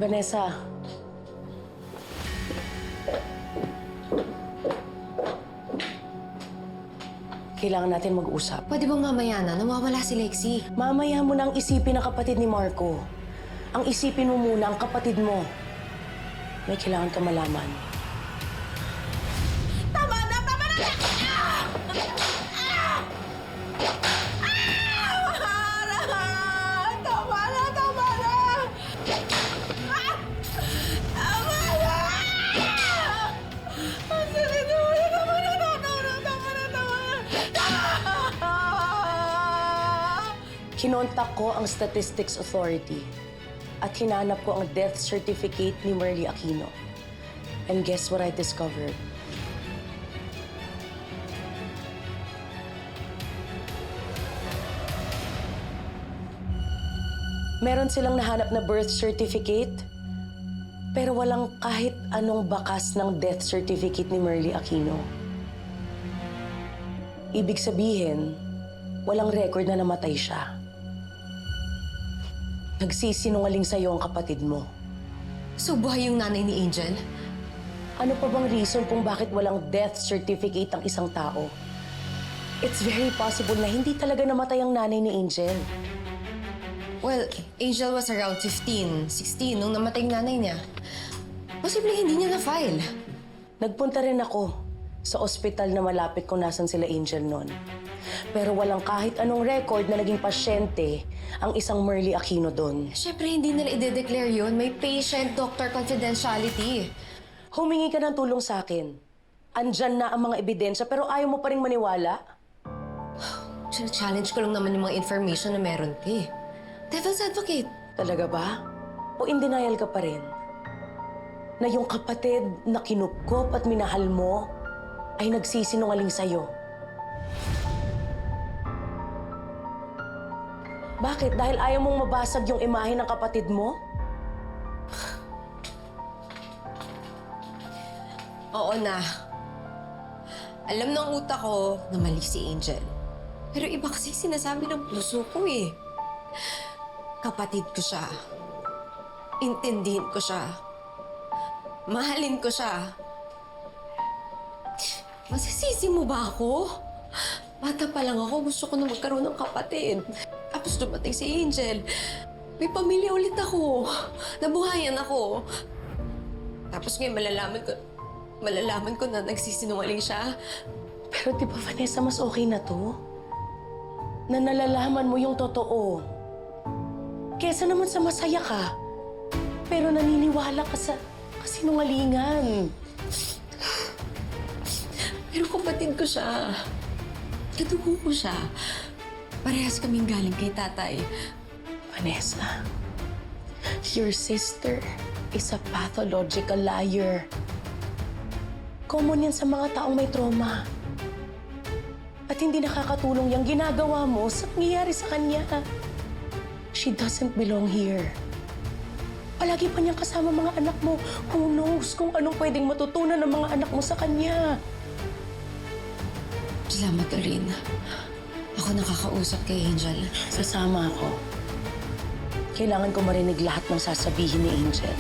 Vanessa. Kailangan natin mag-usap. Pwede bang mamaya na? Nawawala si Lexie. Mamaya mo nang isipin ang kapatid ni Marco. Ang isipin mo muna ang kapatid mo. May kailangan ka malaman. Tama na! Tama na! Tama na! Tama na! Tama na! Ang sakit naman! Tama na! Tama na! Tama na! Tama na! Kinontak ko ang Statistics Authority at hinanap ko ang death certificate ni Merly Aquino. And guess what I discovered? Meron silang nahanap na birth certificate, pero walang kahit anong bakas ng death certificate ni Merly Aquino. Ibig sabihin, walang record na namatay siya. Nagsisinungaling sa'yo ang kapatid mo. So, buhay yung nanay ni Angel? Ano pa bang reason kung bakit walang death certificate ang isang tao? It's very possible na hindi talaga namatay ang nanay ni Angel. Well, Angel was around 15, 16 nung namatay yung nanay niya. Posible hindi niya na-file. Nagpunta rin ako sa ospital na malapit kung nasan sila Angel noon. Pero walang kahit anong record na naging pasyente ang isang Merly Aquino doon. Siyempre, hindi nila i-declare yun. May patient-doctor confidentiality. Humingi ka ng tulong sa akin. Andyan na ang mga ebidensya pero ayaw mo pa rin maniwala? Challenge ko lang naman yung mga information na meron ka eh. Devil's advocate. Talaga ba? O in denial ka pa rin? Na yung kapatid na kinupkop at minahal mo ay nagsisinungaling sa'yo? Bakit? Dahil ayaw mong mabasag yung imahe ng kapatid mo? Oo na. Alam ng utak ko na mali si Angel. Pero iba kasi sinasabi ng puso ko eh. Kapatid ko siya. Intindihin ko siya. Mahalin ko siya. Masisisi mo ba ako? Bata pa lang ako, gusto ko na magkaroon ng kapatid. Tapos dumating si Angel. May pamilya ulit ako. Nabuhayan ako. Tapos ngayon malalaman ko na nagsisinungaling siya. Pero di ba, Vanessa, mas okay na to? Na nalalaman mo yung totoo. Kesa naman sa masaya ka, pero naniniwala ka sa kasinungalingan. Pero kapatid ko siya. Kadugo ko siya. Parehas kaming galing kay tatay. Vanessa, your sister is a pathological liar. Common yan sa mga taong may trauma. At hindi nakakatulong yung ginagawa mo sa nangyayari sa kanya. She doesn't belong here. Palagi pa niyang kasama mga anak mo. Who knows kung anong pwedeng matutunan ng mga anak mo sa kanya. Salamat, Doreen. Ako nakakausap kay Angel. Sasama ako. Kailangan ko marinig lahat ng sasabihin ni Angel.